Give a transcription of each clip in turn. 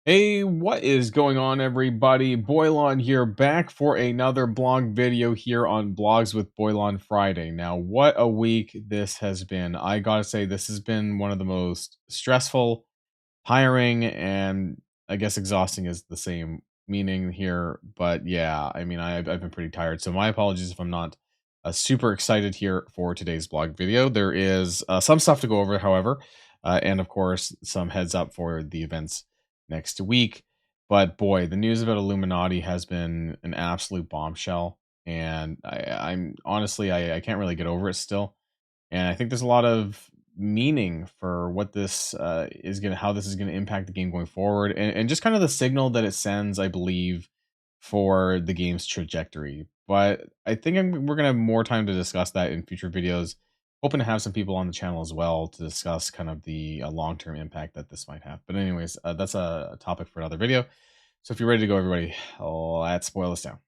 Hey, what is going on, everybody? Boilon here, back for another blog video here on Blogs with Boilon Friday. Now, what a week this has been. I gotta say, this has been one of the most stressful, tiring, and I guess exhausting is the same meaning here. But yeah, I mean, I've been pretty tired. So my apologies if I'm not super excited here for today's blog video. There is some stuff to go over, however, and of course, some heads up for the events next week. But boy, the news about Illuminati has been an absolute bombshell. And I'm honestly, I can't really get over it still. And I think there's a lot of meaning for what this is going to, how this is going to impact the game going forward, and just kind of the signal that it sends, I believe, for the game's trajectory. But I think we're going to have more time to discuss that in future videos. Hoping to have some people on the channel as well to discuss kind of the long-term impact that this might have. But anyways, that's a topic for another video. So if you're ready to go, everybody, let's boil this down.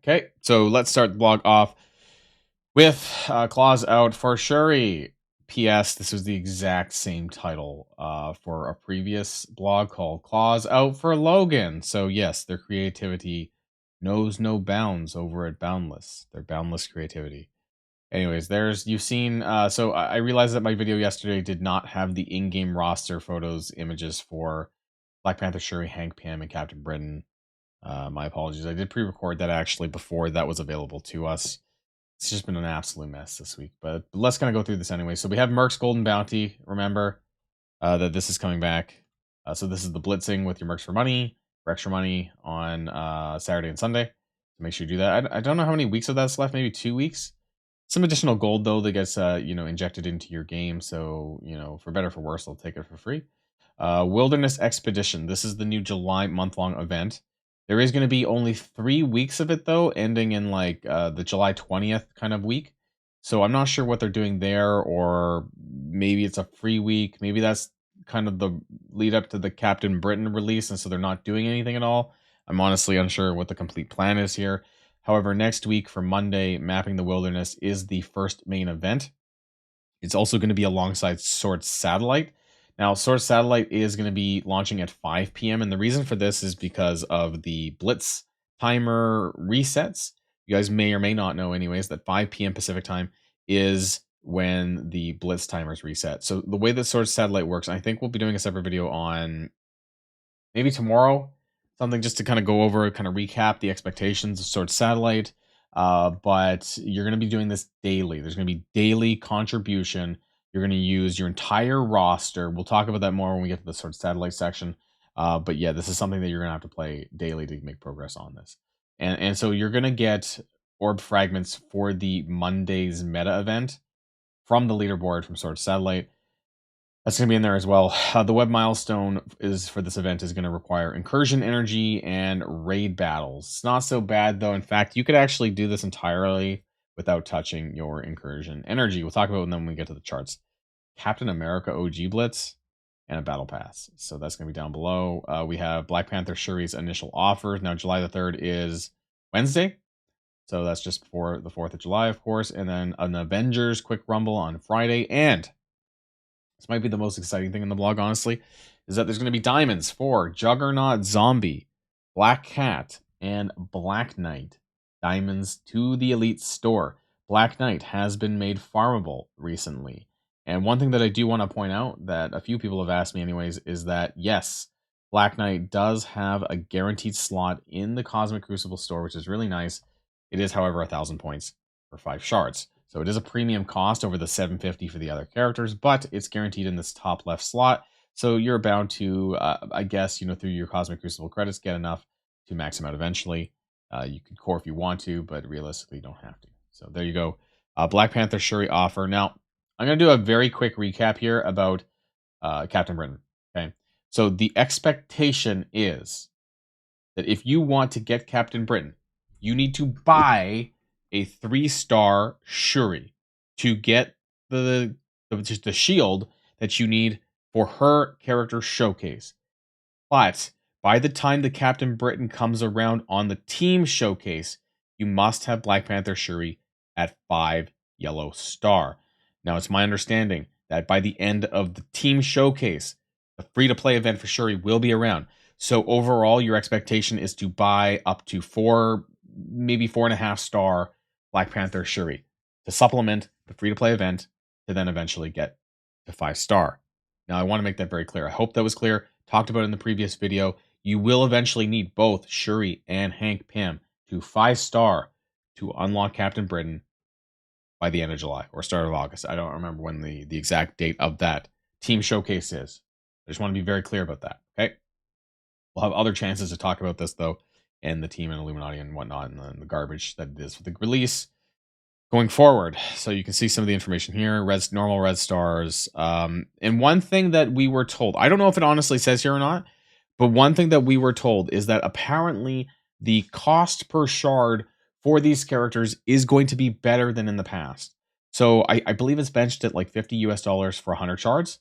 Okay, so let's start the blog off with claws out for Shuri. P.S. This was the exact same title for a previous blog called Claws Out for Logan. So yes, their creativity knows no bounds over at Boundless. Their boundless creativity. Anyways, there's you've seen. So I realized that my video yesterday did not have the in-game roster photos, images for Black Panther, Shuri, Hank Pym, and Captain Britain. My apologies. I did pre-record that actually before that was available to us. It's just been an absolute mess this week, but let's kind of go through this anyway. So we have Merc's Golden Bounty. Remember that this is coming back. So this is the blitzing with your Mercs for extra money on Saturday and Sunday. So make sure you do that. I don't know how many weeks of that's left. Maybe 2 weeks. Some additional gold though that gets injected into your game. So for better or for worse, they'll take it for free. Wilderness Expedition. This is the new July month-long event. There is going to be only 3 weeks of it, though, ending in like the July 20th kind of week. So I'm not sure what they're doing there, or maybe it's a free week. Maybe that's kind of the lead up to the Captain Britain release, and so they're not doing anything at all. I'm honestly unsure what the complete plan is here. However, next week for Monday, Mapping the Wilderness is the first main event. It's also going to be alongside Sword Satellite. Now, Source Satellite is going to be launching at 5 p.m. And the reason for this is because of the Blitz timer resets. You guys may or may not know, anyways, that 5 p.m. Pacific time is when the Blitz timers reset. So the way that Source Satellite works, I think we'll be doing a separate video on maybe tomorrow, something just to kind of go over, kind of recap the expectations of Sword Satellite. But you're going to be doing this daily. There's going to be daily contribution. You're going to use your entire roster. We'll talk about that more when we get to the Sword Satellite section. But yeah, this is something that you're going to have to play daily to make progress on this. And so you're going to get orb fragments for the Monday's meta event from the leaderboard from Sword Satellite. That's going to be in there as well. The web milestone is for this event is going to require incursion energy and raid battles. It's not so bad though. In fact, you could actually do this entirely without touching your incursion energy. We'll talk about it when we get to the charts. Captain America OG Blitz and a battle pass. So that's going to be down below. We have Black Panther Shuri's initial offer. Now July the 3rd is Wednesday. So that's just before the 4th of July, of course. And then an Avengers Quick Rumble on Friday. And this might be the most exciting thing in the blog, honestly, is that there's going to be diamonds for Juggernaut Zombie, Black Cat, and Black Knight. Diamonds to the Elite Store. Black Knight has been made farmable recently. And one thing that I do want to point out that a few people have asked me anyways is that, yes, Black Knight does have a guaranteed slot in the Cosmic Crucible store, which is really nice. It is, however, 1,000 points for 5 shards. So it is a premium cost over the 750 for the other characters, but it's guaranteed in this top left slot. So you're bound to, I guess, through your Cosmic Crucible credits, get enough to max them out eventually. You can core if you want to, but realistically, you don't have to. So there you go. Black Panther Shuri offer. Now, I'm going to do a very quick recap here about Captain Britain. Okay. So the expectation is that if you want to get Captain Britain, you need to buy a 3-star Shuri to get the shield that you need for her character showcase. But by the time the Captain Britain comes around on the team showcase, you must have Black Panther Shuri at 5 yellow star. Now, it's my understanding that by the end of the team showcase, the free-to-play event for Shuri will be around. So overall, your expectation is to buy up to 4, maybe 4.5 star Black Panther Shuri to supplement the free-to-play event to then eventually get to 5 star. Now, I want to make that very clear. I hope that was clear. Talked about it in the previous video. You will eventually need both Shuri and Hank Pym to 5 star to unlock Captain Britain by the end of July or start of August. I don't remember when the exact date of that team showcase is. I just want to be very clear about that. Okay. We'll have other chances to talk about this though, and the team and Illuminati and whatnot, and the garbage that it is for the release going forward. So you can see some of the information here. Normal red stars. And one thing that we were told, I don't know if it honestly says here or not, but one thing that we were told is that apparently the cost per shard for these characters is going to be better than in the past. So I believe it's benched at like $50 for 100 shards.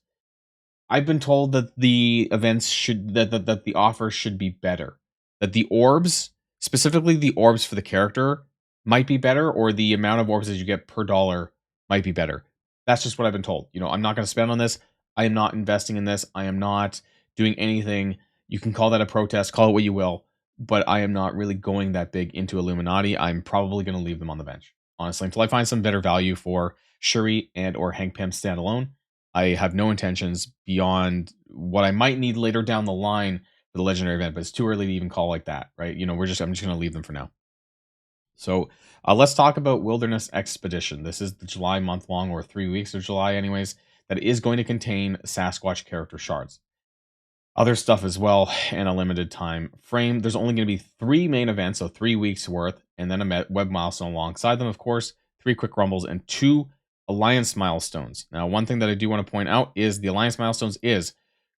I've been told that the events should that the offers should be better. That the orbs, specifically the orbs for the character, might be better, or the amount of orbs that you get per dollar might be better. That's just what I've been told. You know, I'm not going to spend on this. I am not investing in this. I am not doing anything. You can call that a protest, call it what you will, but I am not really going that big into Illuminati. I'm probably going to leave them on the bench, honestly, until I find some better value for Shuri and or Hank Pym standalone. I have no intentions beyond what I might need later down the line for the legendary event, but it's too early to even call like that, right? You know, I'm just going to leave them for now. So let's talk about Wilderness Expedition. This is the July month long, or 3 weeks of July anyways, that is going to contain Sasquatch character shards. Other stuff as well, and a limited time frame. There's only going to be 3 main events, so 3 weeks worth, and then a web milestone alongside them, of course, 3 quick rumbles, and 2 alliance milestones. Now, one thing that I do want to point out is the alliance milestones is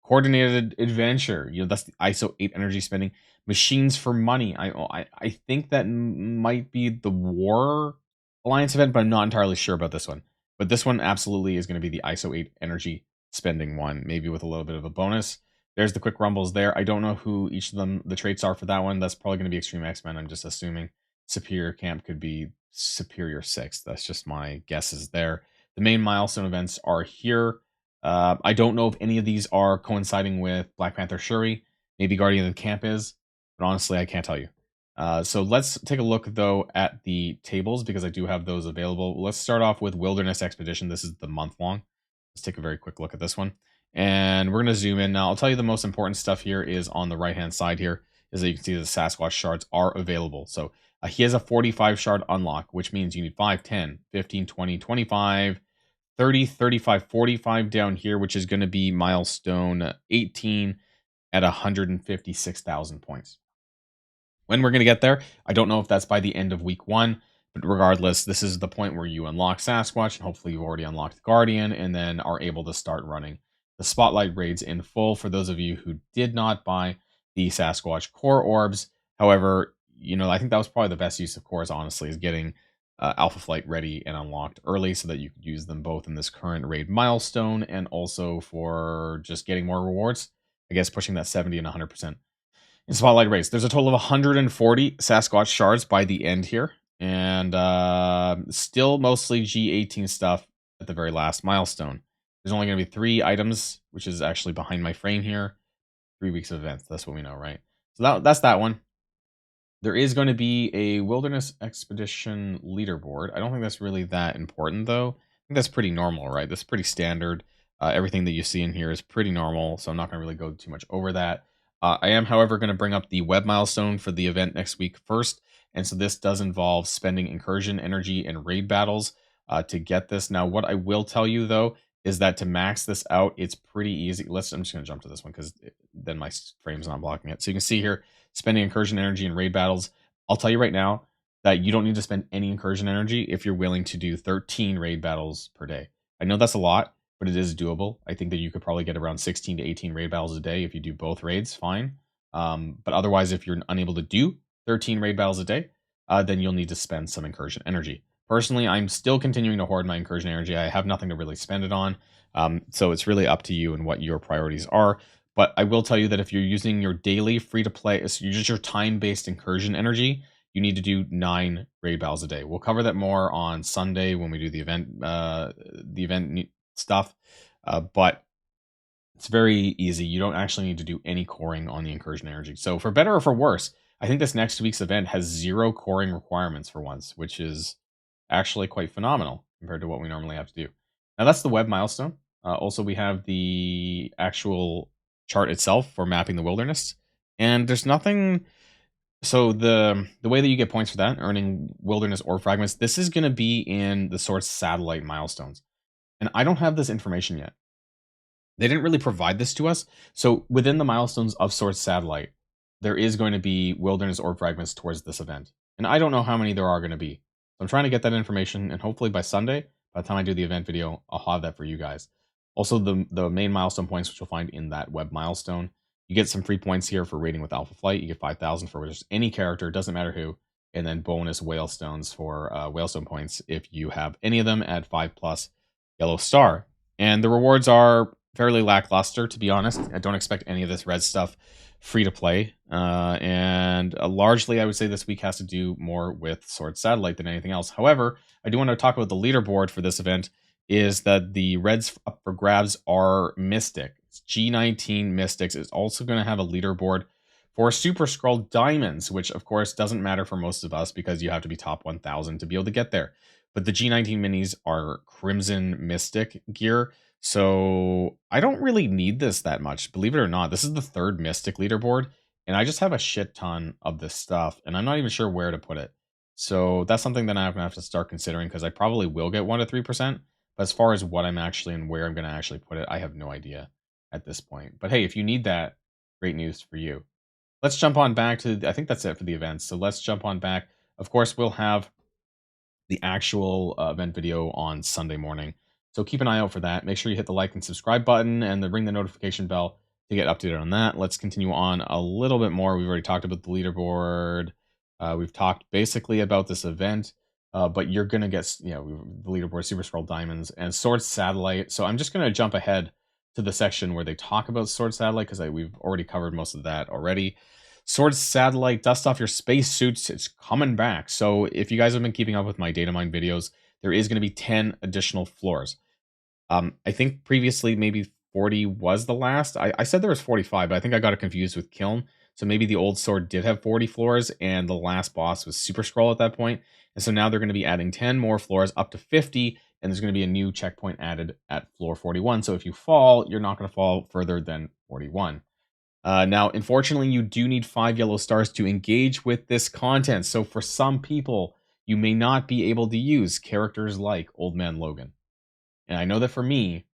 coordinated adventure. You know, that's the ISO 8 energy spending. Machines for money. I think that might be the war alliance event, but I'm not entirely sure about this one. But this one absolutely is going to be the ISO 8 energy spending one, maybe with a little bit of a bonus. There's the quick rumbles there. I don't know who each of them, the traits are for that one. That's probably going to be Extreme X-Men. I'm just assuming Superior Camp could be Superior 6. That's just my guesses there. The main milestone events are here. I don't know if any of these are coinciding with Black Panther Shuri. Maybe Guardian of the Camp is, but honestly, I can't tell you. So let's take a look, though, at the tables, because I do have those available. Let's start off with Wilderness Expedition. This is the month long. Let's take a very quick look at this one. And we're going to zoom in. Now, I'll tell you the most important stuff here is on the right-hand side here, is that you can see the Sasquatch shards are available. So he has a 45 shard unlock, which means you need 5, 10, 15, 20, 25, 30, 35, 45 down here, which is going to be milestone 18 at 156,000 points. When we're going to get there, I don't know if that's by the end of week 1, but regardless, this is the point where you unlock Sasquatch, and hopefully you've already unlocked Guardian, and then are able to start running the Spotlight raids in full for those of you who did not buy the Sasquatch core orbs. However, you know, I think that was probably the best use of cores, honestly, is getting Alpha Flight ready and unlocked early so that you could use them both in this current raid milestone and also for just getting more rewards. I guess pushing that 70 and 100% in Spotlight raids. There's a total of 140 Sasquatch shards by the end here, and still mostly G18 stuff at the very last milestone. There's only going to be 3 items, which is actually behind my frame here. 3 weeks of events. That's what we know, right? So that's that one. There is going to be a Wilderness Expedition leaderboard. I don't think that's really that important, though. I think that's pretty normal, right? That's pretty standard. Everything that you see in here is pretty normal, so I'm not going to really go too much over that. I am, however, going to bring up the web milestone for the event next week first. And so this does involve spending incursion energy and raid battles to get this. Now, what I will tell you, though, is that to max this out, it's pretty easy. I'm just going to jump to this one because then my frame's not blocking it. So you can see here, spending incursion energy and raid battles. I'll tell you right now that you don't need to spend any incursion energy if you're willing to do 13 raid battles per day. I know that's a lot, but it is doable. I think that you could probably get around 16 to 18 raid battles a day if you do both raids, fine. But otherwise, if you're unable to do 13 raid battles a day, then you'll need to spend some incursion energy. Personally, I'm still continuing to hoard my incursion energy. I have nothing to really spend it on. So it's really up to you and what your priorities are. But I will tell you that if you're using your daily free-to-play, so you use your time-based incursion energy, you need to do 9 raid battles a day. We'll cover that more on Sunday when we do the event stuff. But it's very easy. You don't actually need to do any coring on the incursion energy. So for better or for worse, I think this next week's event has 0 coring requirements for once, which is actually quite phenomenal compared to what we normally have to do. Now that's the web milestone. Also, we have the actual chart itself for mapping the wilderness, and there's nothing. So the way that you get points for that, earning wilderness ore fragments, this is going to be in the source satellite milestones, and I don't have this information yet. They didn't really provide this to us. So within the milestones of Source Satellite, there is going to be wilderness orb fragments towards this event. And I don't know how many there are going to be. So I'm trying to get that information, and hopefully by Sunday, by the time I do the event video, I'll have that for you guys. Also, the main milestone points, which you'll find in that web milestone. You get some free points here for raiding with Alpha Flight. You get 5,000 for just any character, doesn't matter who. And then bonus whalestones for whalestone points if you have any of them at 5+ yellow star. And the rewards are fairly lackluster, to be honest. I don't expect any of this red stuff free to play. And largely, I would say this week has to do more with Sword Satellite than anything else. However, I do want to talk about the leaderboard for this event, is that the reds up for grabs are Mystic. It's G19 Mystics is also going to have a leaderboard for Super Scroll Diamonds, which of course doesn't matter for most of us because you have to be top 1,000 to be able to get there. But the G19 minis are Crimson Mystic gear, so I don't really need this that much. Believe it or not, this is the 3rd Mystic leaderboard, and I just have a shit ton of this stuff, and I'm not even sure where to put it. So that's something that I'm going to have to start considering, because I probably will get 1 to 3%. But as far as what I'm actually and where I'm going to actually put it, I have no idea at this point. But hey, if you need that, great news for you. Let's jump on back to, I think that's it for the events. So let's jump on back. Of course, we'll have the actual event video on Sunday morning. So keep an eye out for that. Make sure you hit the like and subscribe button and then ring the notification bell to get updated on that. Let's continue on a little bit more. We've already talked about the leaderboard. We've talked basically about this event, but you're going to get, the leaderboard, Super Scroll Diamonds, and Sword Satellite. So I'm just going to jump ahead to the section where they talk about Sword Satellite, because we've already covered most of that already. Sword Satellite, dust off your spacesuits. It's coming back. So if you guys have been keeping up with my data mine videos, there is going to be 10 additional floors. I think previously maybe 40 was the last. I said there was 45, but I think I got it confused with Kiln. So maybe the old sword did have 40 floors, and the last boss was Super Scroll at that point. And so now they're going to be adding 10 more floors up to 50, and there's going to be a new checkpoint added at floor 41. So if you fall, you're not going to fall further than 41. Now, unfortunately, you do need 5 yellow stars to engage with this content. So for some people, you may not be able to use characters like Old Man Logan. And I know that for me,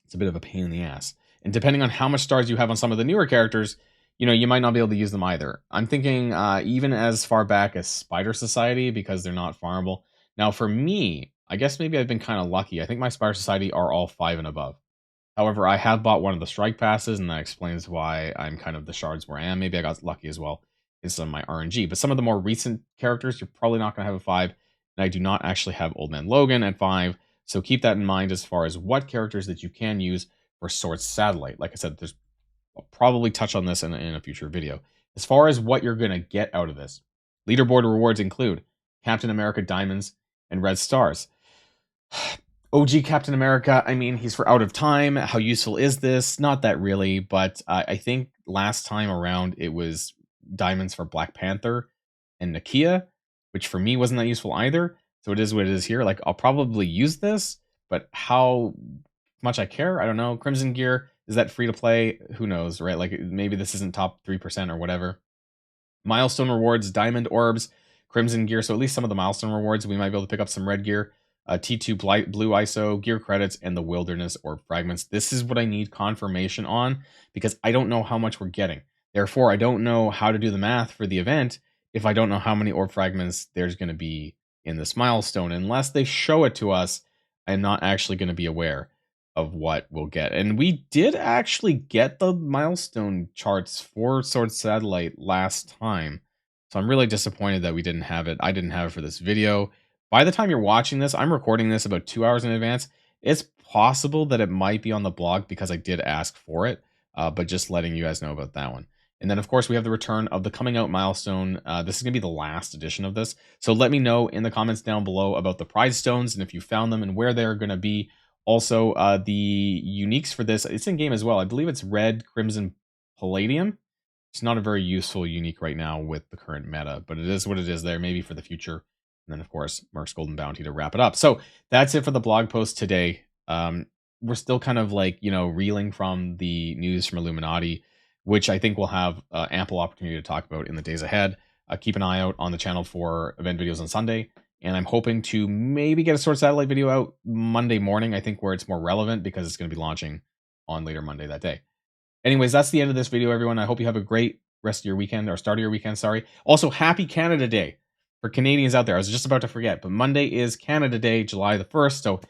it's a bit of a pain in the ass. And depending on how much stars you have on some of the newer characters, you might not be able to use them either. I'm thinking even as far back as Spider Society, because they're not farmable. Now, for me, I guess maybe I've been kind of lucky. I think my Spider Society are all 5 and above. However, I have bought one of the strike passes, and that explains why I'm kind of the shards where I am. Maybe I got lucky as well in some of my RNG. But some of the more recent characters, you're probably not going to have a 5. And I do not actually have Old Man Logan at 5. So keep that in mind as far as what characters that you can use for Sword Satellite. Like I said, I'll probably touch on this in a future video. As far as what you're going to get out of this, leaderboard rewards include Captain America Diamonds and Red Stars. OG Captain America, I mean, he's for Out of Time. How useful is this? Not that really, but I think last time around it was diamonds for Black Panther and Nakia, which for me wasn't that useful either. So it is what it is here. Like, I'll probably use this, but how much I care, I don't know. Crimson Gear, is that free to play? Who knows, right? Like, maybe this isn't top 3% or whatever. Milestone rewards, Diamond Orbs, Crimson Gear. So at least some of the milestone rewards, we might be able to pick up some red gear. T2 Blue ISO, gear credits, and the Wilderness Orb Fragments. This is what I need confirmation on, because I don't know how much we're getting. Therefore, I don't know how to do the math for the event if I don't know how many Orb Fragments there's going to be in this milestone. Unless they show it to us, I'm not actually going to be aware of what we'll get. And we did actually get the milestone charts for Sword Satellite last time. So I'm really disappointed that we didn't have it. I didn't have it for this video. By the time you're watching this, I'm recording this about 2 hours in advance. It's possible that it might be on the blog because I did ask for it, but just letting you guys know about that one. And then, of course, we have the return of the coming out milestone. This is going to be the last edition of this. So let me know in the comments down below about the prize stones and if you found them and where they're going to be. Also, the uniques for this, it's in game as well. I believe it's red, crimson, palladium. It's not a very useful unique right now with the current meta, but it is what it is there, maybe for the future. And then, of course, Merc's Golden Bounty to wrap it up. So that's it for the blog post today. We're still kind of like, reeling from the news from Illuminati, which I think we'll have ample opportunity to talk about in the days ahead. Keep an eye out on the channel for event videos on Sunday. And I'm hoping to maybe get a Sword Satellite video out Monday morning, I think, where it's more relevant because it's going to be launching on later Monday that day. Anyways, that's the end of this video, everyone. I hope you have a great rest of your weekend, or start of your weekend, sorry. Also, happy Canada Day for Canadians out there. I was just about to forget, but Monday is Canada Day, July the 1st. So,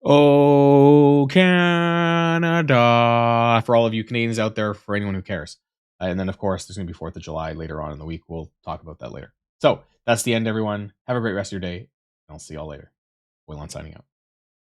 oh, Canada, for all of you Canadians out there, for anyone who cares. And then, of course, there's going to be 4th of July later on in the week. We'll talk about that later. So, that's the end, everyone. Have a great rest of your day, and I'll see y'all later. Boilon signing out.